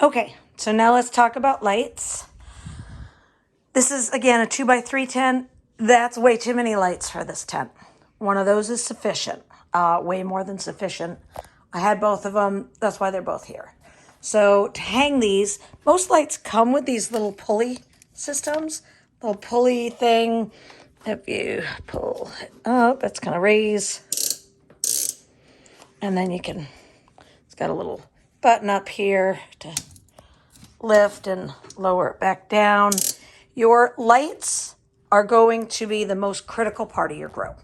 Okay, so now let's talk about lights. This is, again, a 2x3 tent. That's way too many lights for this tent. One of those is sufficient, way more than sufficient. I had both of them. That's why they're both here. So to hang these, most lights come with these little pulley systems, little pulley thing. If you pull it up, it's going to raise. And then you can, it's got a little button up here to lift and lower it back down. Your lights are going to be the most critical part of your grow.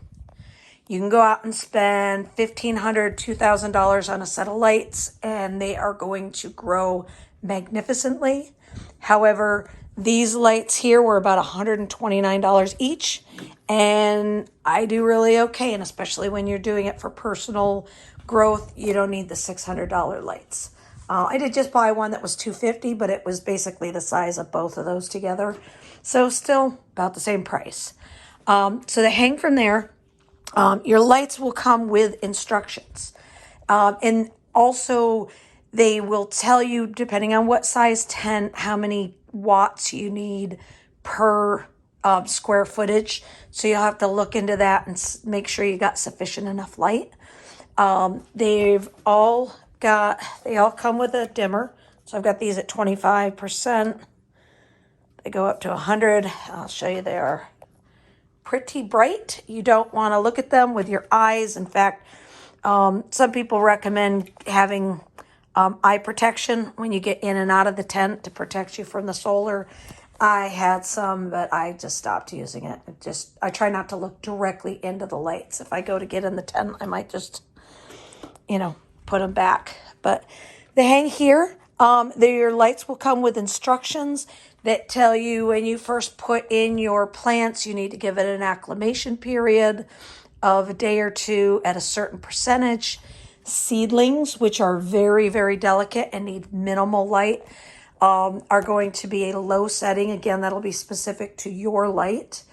You can go out and spend $1,500, $2,000 on a set of lights, and they are going to grow magnificently. However, these lights here were about $129 each, and I do really okay. And especially when you're doing it for personal growth, you don't need the $600 lights. I did just buy one that was $250, but it was basically the size of both of those together. So still about the same price. So they hang from there. Your lights will come with instructions. And also they will tell you, depending on what size tent, how many watts you need per square footage. So you'll have to look into that and make sure you got sufficient enough light. They all come with a dimmer. So I've got these at 25%. They go up to 100. I'll show you they are pretty bright. You don't want to look at them with your eyes. In fact, some people recommend having eye protection when you get in and out of the tent to protect you from the solar. I had some, but I just stopped using it. I try not to look directly into the lights. If I go to get in the tent, I might just, put them back. But they hang here. Your lights will come with instructions that tell you when you first put in your plants, you need to give it an acclimation period of a day or two at a certain percentage. Seedlings, which are very, very delicate and need minimal light, are going to be a low setting. Again, that'll be specific to your light.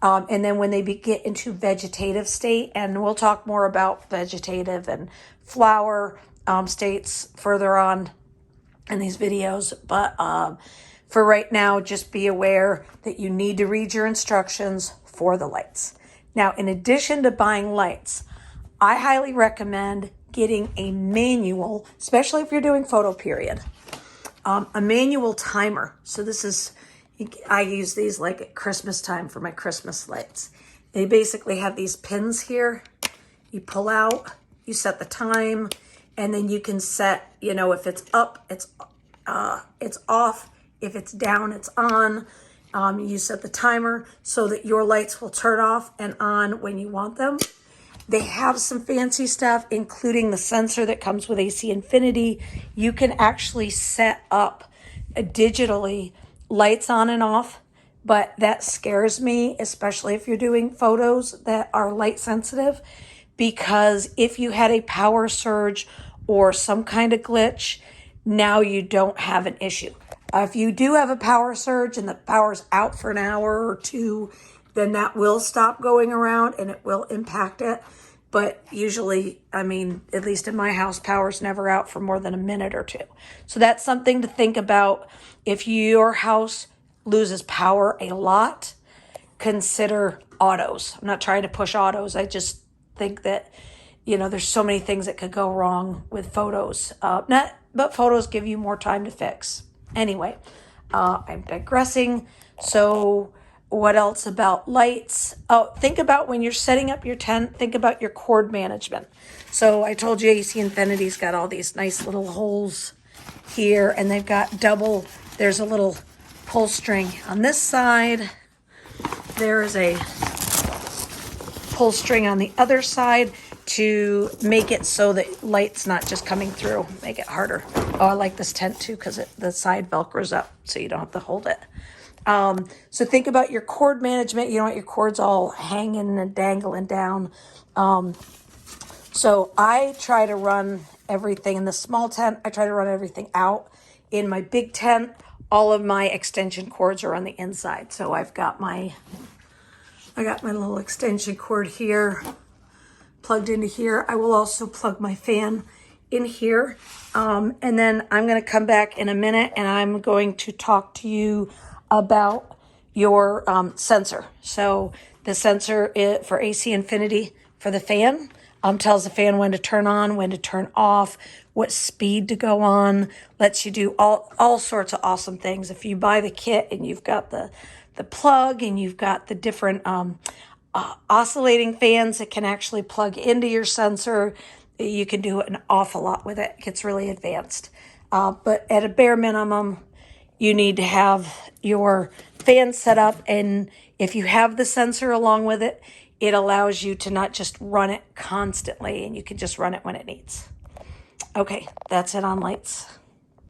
And then when they get into vegetative state, and we'll talk more about vegetative and flower states further on in these videos, but for right now, just be aware that you need to read your instructions for the lights. Now, in addition to buying lights, I highly recommend getting a manual, especially if you're doing photo period, a manual timer. So I use these like at Christmas time for my Christmas lights. They basically have these pins here. You pull out, you set the time, and then you can set, if it's up, it's off. If it's down, it's on. You set the timer so that your lights will turn off and on when you want them. They have some fancy stuff, including the sensor that comes with AC Infinity. You can actually set up digitally lights on and off, but that scares me, especially if you're doing photos that are light sensitive, because if you had a power surge or some kind of glitch, now you don't have an issue. If you do have a power surge and the power's out for an hour or two, then that will stop going around and it will impact it. But usually, at least in my house, power's never out for more than a minute or two. So that's something to think about. If your house loses power a lot, consider autos. I'm not trying to push autos. I just think that, there's so many things that could go wrong with photos. But photos give you more time to fix. Anyway, I'm digressing. So what else about lights? Oh, think about when you're setting up your tent, think about your cord management. So I told you AC Infinity's got all these nice little holes here, and they've got there's a little pull string on this side. There is a pull string on the other side to make it so that light's not just coming through, make it harder. Oh, I like this tent too because the side velcros up so you don't have to hold it. So think about your cord management. You don't want your cords all hanging and dangling down. So I try to run everything in the small tent. I try to run everything out. In my big tent, all of my extension cords are on the inside. So I got my little extension cord here plugged into here. I will also plug my fan in here. And then I'm going to come back in a minute and I'm going to talk to you about your sensor. So the sensor for AC Infinity for the fan tells the fan when to turn on, when to turn off, what speed to go on, lets you do all sorts of awesome things. If you buy the kit and you've got the plug and you've got the different oscillating fans that can actually plug into your sensor, you can do an awful lot with it. It gets really advanced. But at a bare minimum, you need to have your fan set up. And if you have the sensor along with it, it allows you to not just run it constantly, and you can just run it when it needs. Okay, that's it on lights.